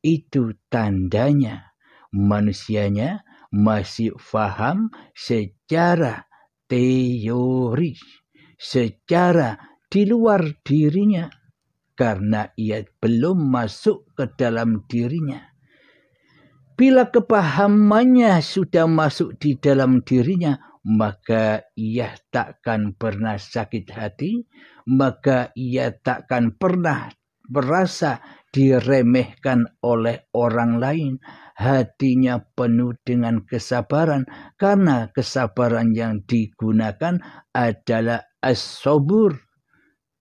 itu tandanya manusianya masih faham secara teori, secara di luar dirinya, karena ia belum masuk ke dalam dirinya. Bila kepahamannya sudah masuk di dalam dirinya, maka ia takkan pernah sakit hati, maka ia takkan pernah merasa diremehkan oleh orang lain. Hatinya penuh dengan kesabaran, karena kesabaran yang digunakan adalah as-sabur,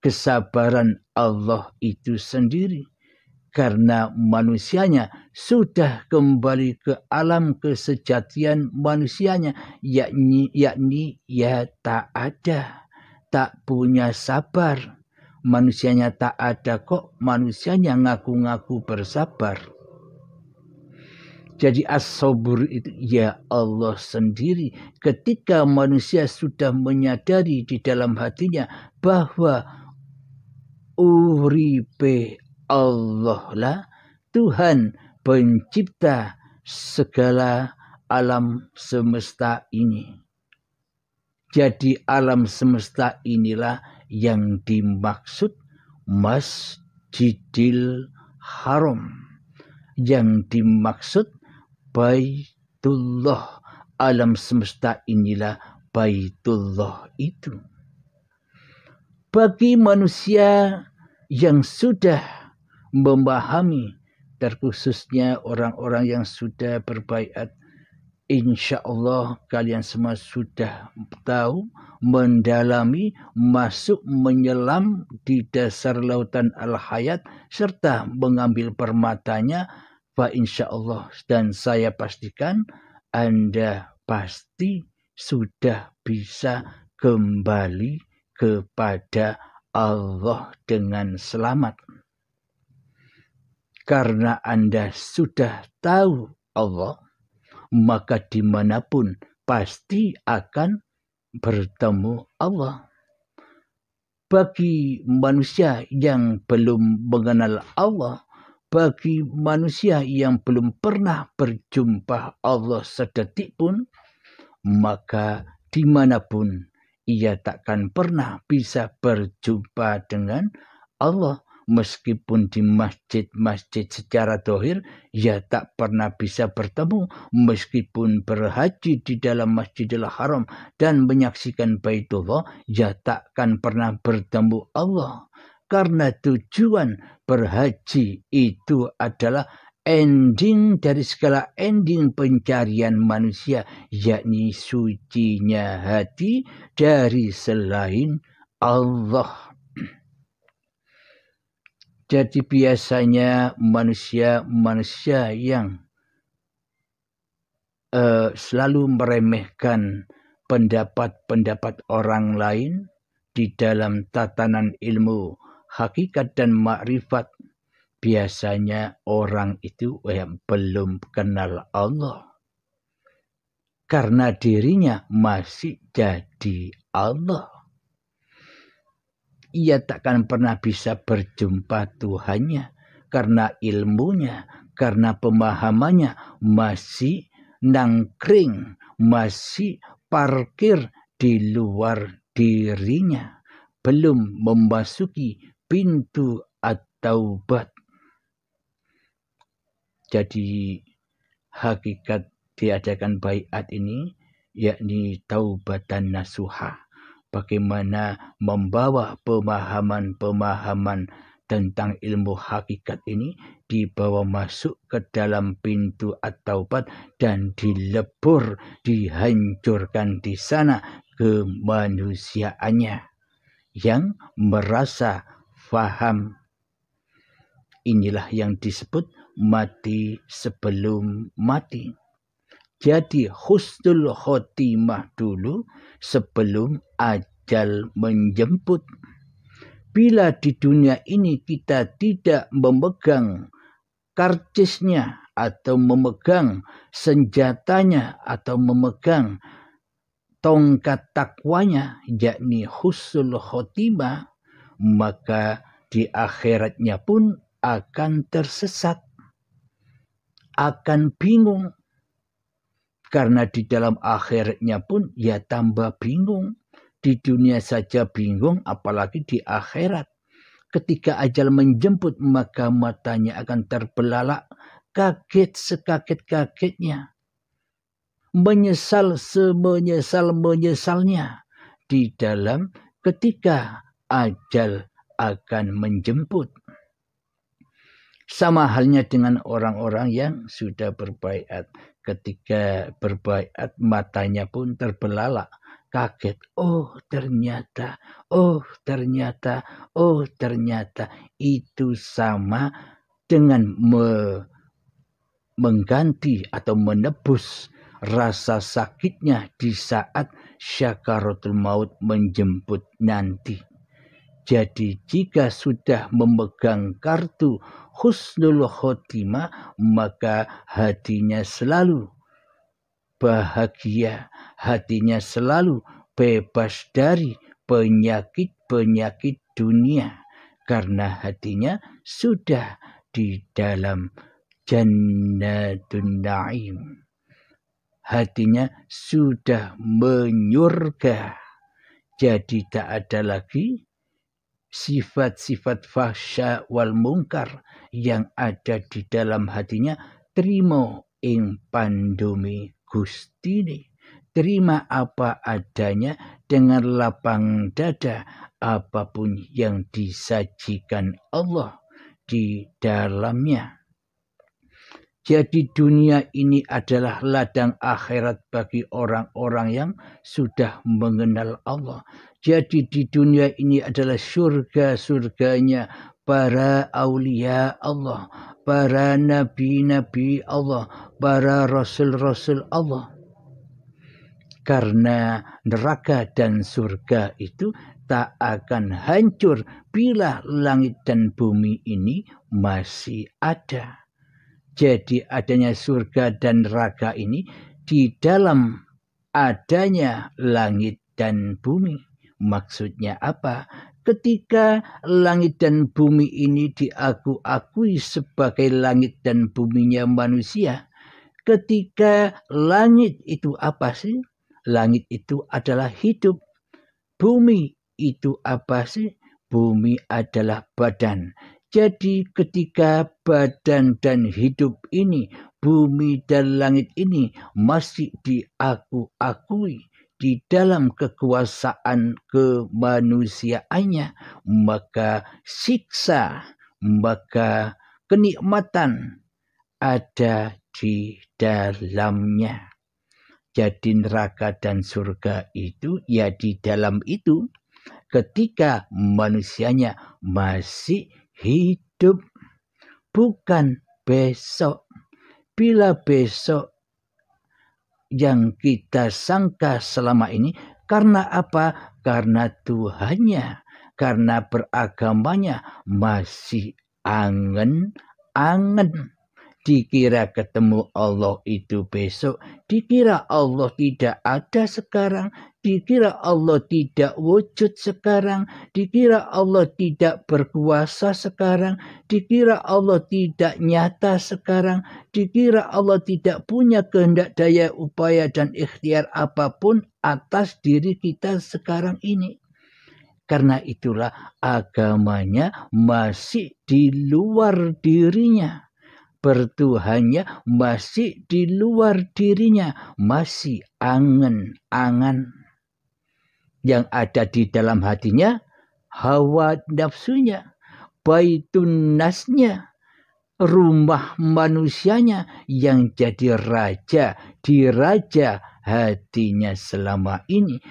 kesabaran Allah itu sendiri. Karena manusianya sudah kembali ke alam kesejatian manusianya, yakni ya tak ada, tak punya sabar. Manusianya tak ada kok, manusianya ngaku-ngaku bersabar. Jadi as-sabur itu ya Allah sendiri. Ketika manusia sudah menyadari di dalam hatinya bahwa uripe Allah lah Tuhan pencipta segala alam semesta ini. Jadi alam semesta inilah yang dimaksud Masjidil Haram, yang dimaksud Baitullah. Alam semesta inilah Baitullah itu. Bagi manusia yang sudah memahami, terkhususnya orang-orang yang sudah berbaiat, insya Allah kalian semua sudah tahu, mendalami, masuk menyelam di dasar lautan al-hayat, serta mengambil permatanya, fa insya Allah, dan saya pastikan Anda pasti sudah bisa kembali kepada Allah dengan selamat. Karena Anda sudah tahu Allah, maka dimanapun pasti akan bertemu Allah. Bagi manusia yang belum mengenal Allah, bagi manusia yang belum pernah berjumpa Allah sedetik pun, maka dimanapun ia takkan pernah bisa berjumpa dengan Allah. Meskipun di masjid-masjid secara dohir, ia tak pernah bisa bertemu. Meskipun berhaji di dalam Masjidil Haram dan menyaksikan Baitullah, ia takkan pernah bertemu Allah. Karena tujuan berhaji itu adalah ending dari segala ending pencarian manusia, yakni sucinya hati dari selain Allah. Jadi biasanya manusia yang selalu meremehkan pendapat-pendapat orang lain di dalam tatanan ilmu hakikat dan makrifat, biasanya orang itu yang belum kenal Allah. Karena dirinya masih jadi Allah. Ia takkan pernah bisa berjumpa Tuhannya karena ilmunya, karena pemahamannya masih nangkring, masih parkir di luar dirinya, belum memasuki pintu at-taubat. Jadi hakikat diadakan baiat ini yakni taubatan nasuha. Bagaimana membawa pemahaman-pemahaman tentang ilmu hakikat ini dibawa masuk ke dalam pintu at-taubat dan dilebur, dihancurkan di sana kemanusiaannya yang merasa faham. Inilah yang disebut mati sebelum mati. Jadi husnul khotimah dulu sebelum ajal menjemput. Bila di dunia ini kita tidak memegang karcisnya atau memegang senjatanya atau memegang tongkat takwanya, yakni husnul khotimah, maka di akhiratnya pun akan tersesat. akan bingung. Karena di dalam akhiratnya pun ya tambah bingung. Di dunia saja bingung, apalagi di akhirat. Ketika ajal menjemput, maka matanya akan terbelalak, kaget sekaget-kagetnya, menyesal semenyesal-menyesalnya di dalam ketika ajal akan menjemput. Sama halnya dengan orang-orang yang sudah berbaiat. Ketika berbaiat, matanya pun terbelalak, kaget. Oh ternyata. Itu sama dengan mengganti atau menebus rasa sakitnya di saat syakaratul maut menjemput nanti. Jadi jika sudah memegang kartu husnul khotimah, maka hatinya selalu bahagia, hatinya selalu bebas dari penyakit-penyakit dunia. Karena hatinya sudah di dalam Jannatun Na'im. Hatinya sudah menyurga. Jadi tak ada lagi sifat-sifat fahsya wal mungkar yang ada di dalam hatinya. Trimo ing pandumi Gustine. Terima apa adanya dengan lapang dada apapun yang disajikan Allah di dalamnya. Jadi dunia ini adalah ladang akhirat bagi orang-orang yang sudah mengenal Allah. Jadi di dunia ini adalah surga-surganya para aulia Allah, para nabi-nabi Allah, para rasul-rasul Allah. Karena neraka dan surga itu tak akan hancur bila langit dan bumi ini masih ada. Jadi adanya surga dan neraka ini di dalam adanya langit dan bumi. Maksudnya apa? Ketika langit dan bumi ini diakui sebagai langit dan buminya manusia. Ketika langit itu apa sih? Langit itu adalah hidup. Bumi itu apa sih? Bumi adalah badan. Jadi ketika badan dan hidup ini, bumi dan langit ini masih diakui di dalam kekuasaan kemanusiaannya, maka siksa, maka kenikmatan ada di dalamnya. Jadi neraka dan surga itu ya di dalam itu ketika manusianya masih hidup, bukan besok. Bila besok yang kita sangka selama ini, karena apa? Karena Tuhannya, karena beragamanya masih angen-angen. Dikira ketemu Allah itu besok, dikira Allah tidak ada sekarang, dikira Allah tidak wujud sekarang, dikira Allah tidak berkuasa sekarang, dikira Allah tidak nyata sekarang, dikira Allah tidak punya kehendak, daya, upaya, dan ikhtiar apapun atas diri kita sekarang ini. Karena itulah agamanya masih di luar dirinya. Bertuhannya masih di luar dirinya, masih angan-angan. Yang ada di dalam hatinya, hawa nafsunya, baitun nasnya, rumah manusianya yang jadi raja, diraja hatinya selama ini.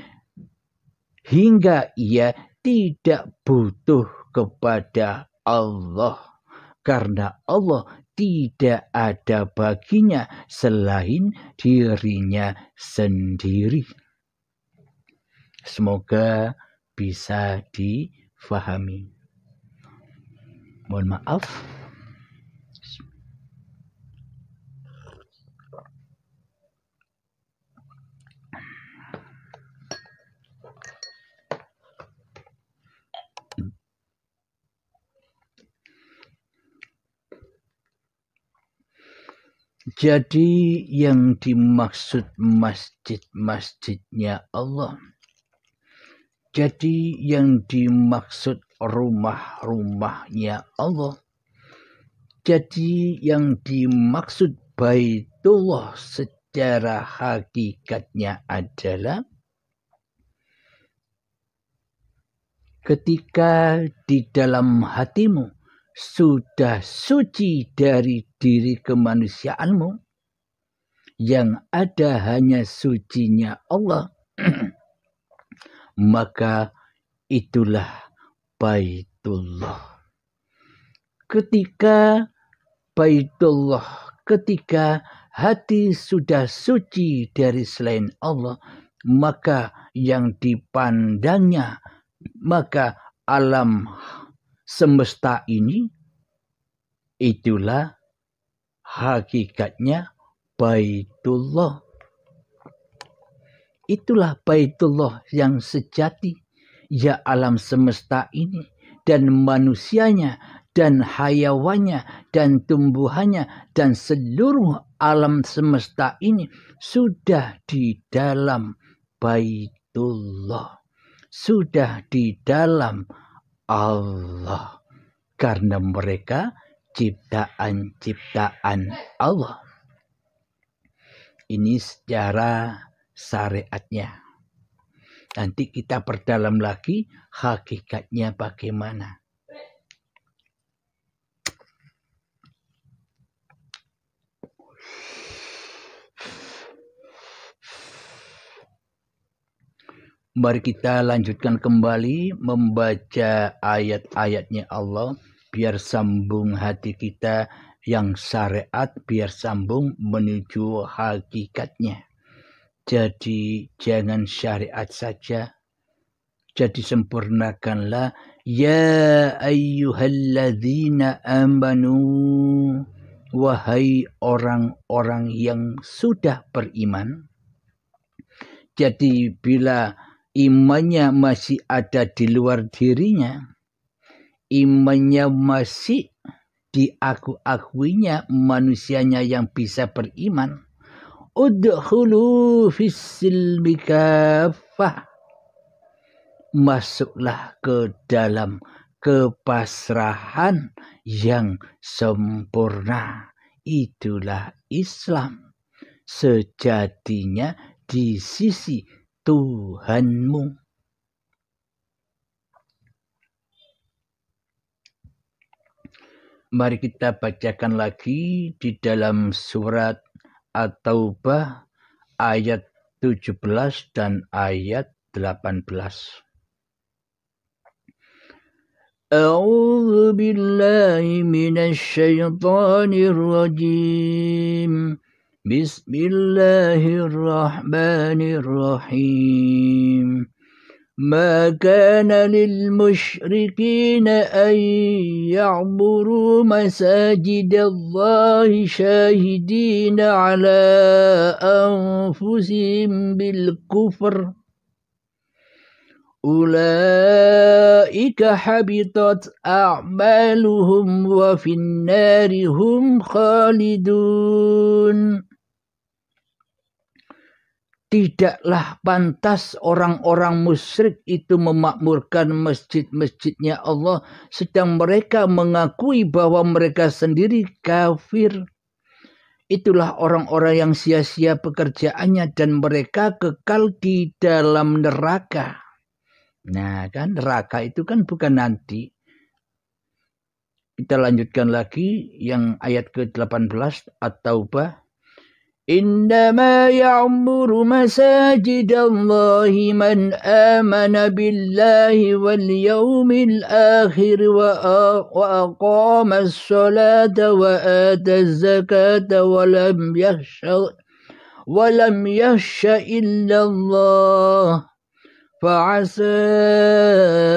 Hingga ia tidak butuh kepada Allah. Karena Allah tidak ada baginya selain dirinya sendiri. Semoga bisa difahami. Mohon maaf. Jadi yang dimaksud masjid-masjidnya Allah. Jadi yang dimaksud rumah-rumahnya Allah. Jadi yang dimaksud Baitullah secara hakikatnya adalah ketika di dalam hatimu sudah suci dari diri kemanusiaanmu, yang ada hanya sucinya Allah, maka itulah Baitullah. Ketika hati sudah suci dari selain Allah, maka yang dipandangnya, maka alam semesta ini, itulah hakikatnya Baitullah. Itulah Baitullah yang sejati, ya alam semesta ini dan manusianya dan hayawannya dan tumbuhannya dan seluruh alam semesta ini sudah di dalam Baitullah, sudah di dalam Allah, karena mereka ciptaan-ciptaan Allah. Ini secara syariatnya. Nanti kita perdalam lagi hakikatnya bagaimana. Mari kita lanjutkan kembali membaca ayat-ayatnya Allah, biar sambung hati kita yang syariat, biar sambung menuju hakikatnya. Jadi jangan syariat saja, jadi sempurnakanlah. Ya ayyuhalladzina amanu, wahai orang-orang yang sudah beriman. Jadi bila imannya masih ada di luar dirinya, imannya masih diaku-akuinya manusianya yang bisa beriman, udkhulu fis-silmi kaffah, masuklah ke dalam kepasrahan yang sempurna. Itulah Islam sejatinya di sisi Tuhanmu. Mari kita bacakan lagi di dalam surat At-Taubah ayat 17 dan ayat 18. A'udzu billahi minasy syaithanir rajim. Bismillahirrahmanirrahim. ما كان للمشركين أن يعمروا مساجد الله شاهدين على أنفسهم بالكفر أولئك حبطت أعمالهم وفي النار هم خالدون. Tidaklah pantas orang-orang musyrik itu memakmurkan masjid-masjidnya Allah, sedang mereka mengakui bahwa mereka sendiri kafir. Itulah orang-orang yang sia-sia pekerjaannya dan mereka kekal di dalam neraka. Nah kan, neraka itu kan bukan nanti. Kita lanjutkan lagi yang ayat ke-18 At-Taubah. إنما يعمر مساجد الله من آمن بالله واليوم الآخر وأقام الصلاة وآتى الزكاة ولم يخش إلا الله فعسى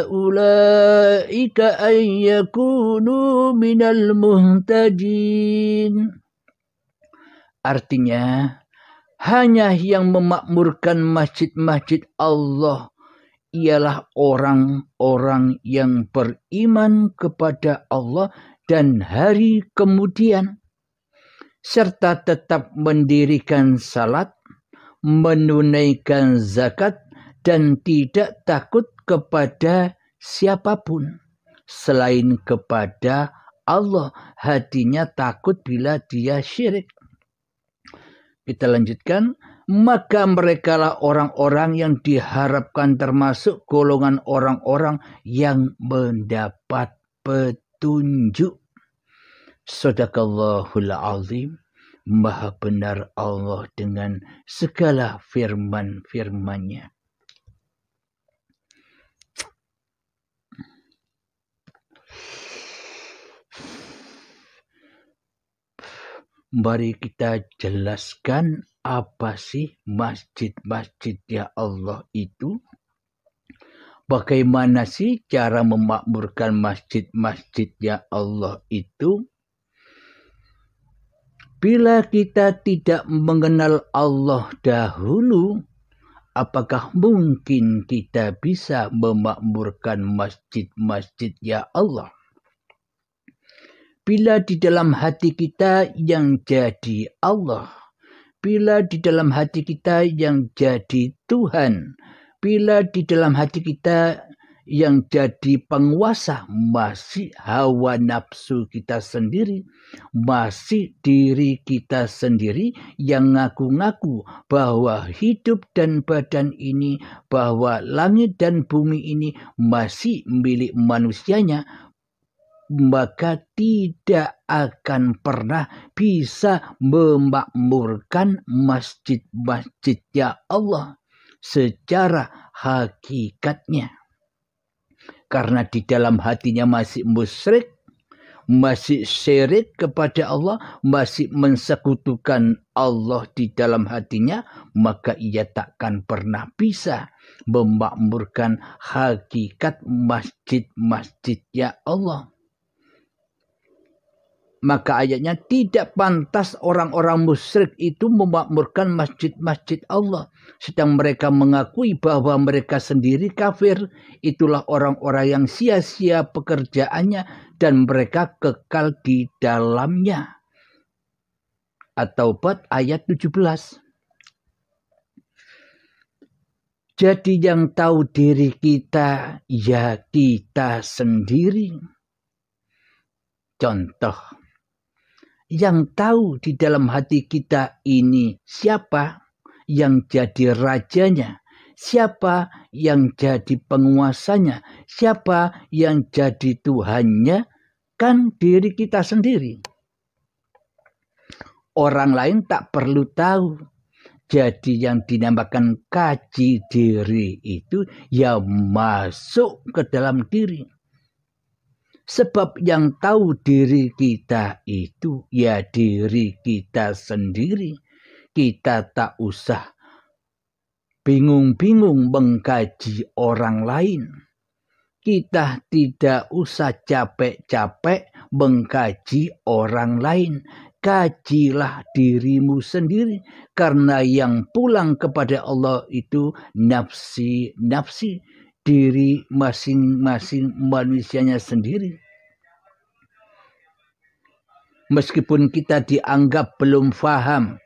أولئك أن يكونوا من المهتدين. Artinya, hanya yang memakmurkan masjid-masjid Allah ialah orang-orang yang beriman kepada Allah dan hari kemudian. serta tetap mendirikan salat, menunaikan zakat, dan tidak takut kepada siapapun selain kepada Allah. Hatinya takut bila dia syirik. Kita lanjutkan. Maka merekalah orang-orang yang diharapkan termasuk golongan orang-orang yang mendapat petunjuk. Shadaqallahul azim. Maha benar Allah dengan segala firman-firman-Nya. Mari kita jelaskan apa sih masjid-masjid ya Allah itu. Bagaimana sih cara memakmurkan masjid-masjid ya Allah itu? Bila kita tidak mengenal Allah dahulu, apakah mungkin kita bisa memakmurkan masjid-masjid ya Allah? Bila di dalam hati kita yang jadi Allah, bila di dalam hati kita yang jadi Tuhan, bila di dalam hati kita yang jadi penguasa masih hawa nafsu kita sendiri, masih diri kita sendiri yang ngaku-ngaku bahwa hidup dan badan ini, bahwa langit dan bumi ini masih milik manusianya, maka tidak akan pernah bisa memakmurkan masjid-masjid ya Allah secara hakikatnya. Karena di dalam hatinya masih musyrik, masih syirik kepada Allah, masih mensekutukan Allah di dalam hatinya, maka ia takkan pernah bisa memakmurkan hakikat masjid-masjid ya Allah. Maka ayatnya tidak pantas orang-orang musyrik itu memakmurkan masjid-masjid Allah. Sedang mereka mengakui bahwa mereka sendiri kafir. Itulah orang-orang yang sia-sia pekerjaannya dan mereka kekal di dalamnya. At-Taubah ayat 17. Jadi yang tahu diri kita, ya kita sendiri. Contoh. Yang tahu di dalam hati kita ini siapa yang jadi rajanya, siapa yang jadi penguasanya, siapa yang jadi Tuhannya, kan diri kita sendiri. Orang lain tak perlu tahu. Jadi yang dinamakan kaji diri itu ya masuk ke dalam diri. Sebab yang tahu diri kita itu ya diri kita sendiri. Kita tak usah bingung-bingung mengkaji orang lain. Kita tidak usah capek-capek mengkaji orang lain. Kajilah dirimu sendiri. Karena yang pulang kepada Allah itu nafsi-nafsi. Diri masing-masing manusianya sendiri. Meskipun kita dianggap belum paham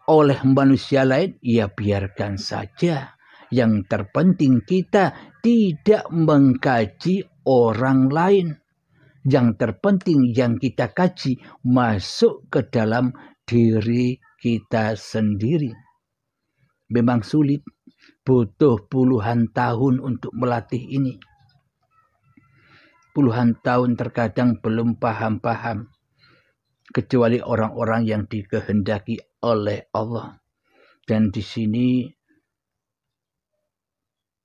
oleh manusia lain, ya biarkan saja. Yang terpenting kita tidak mengkaji orang lain. Yang terpenting yang kita kaji masuk ke dalam diri kita sendiri. Memang sulit. Butuh puluhan tahun untuk melatih ini. Puluhan tahun terkadang belum paham-paham. Kecuali orang-orang yang dikehendaki oleh Allah. Dan di sini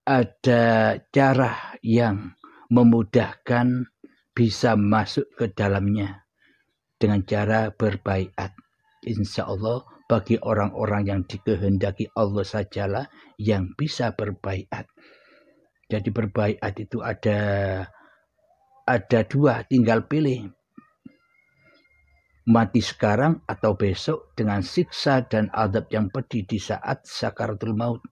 ada cara yang memudahkan bisa masuk ke dalamnya. Dengan cara berbaiat. Insya Allah bagi orang-orang yang dikehendaki Allah sajalah yang bisa berbaiat. Jadi berbaiat itu ada dua, tinggal pilih. Mati sekarang atau besok dengan siksa dan azab yang pedih di saat sakaratul maut.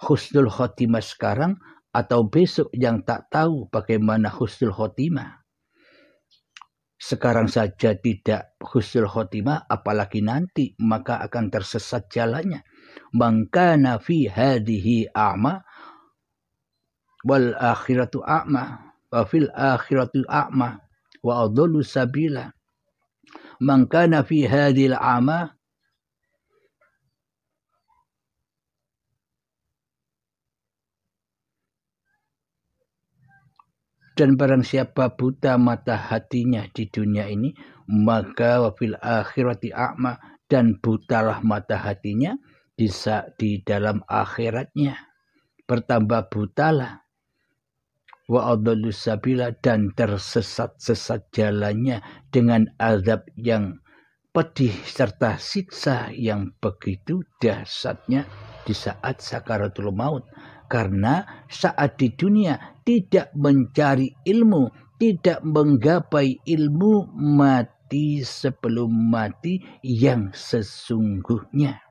Husnul khotimah sekarang atau besok yang tak tahu bagaimana husnul khotimah. sekarang saja tidak husnul khotimah, apalagi nanti, maka akan tersesat jalannya. Man kana fi hadhihi a'ma wal akhiratu a'ma wa fil akhiratu a'ma wa adallu sabila. Man kana fi hadhil a'ma dan barang siapa buta mata hatinya di dunia ini, maka wafil akhirati a'ma, dan butalah mata hatinya di dalam akhiratnya, bertambah butalah. Wa adallu sabila, dan tersesat-sesat jalannya dengan azab yang pedih serta siksa yang begitu dahsyatnya di saat sakaratul maut. Karena saat di dunia tidak mencari ilmu, tidak menggapai ilmu, mati sebelum mati yang sesungguhnya.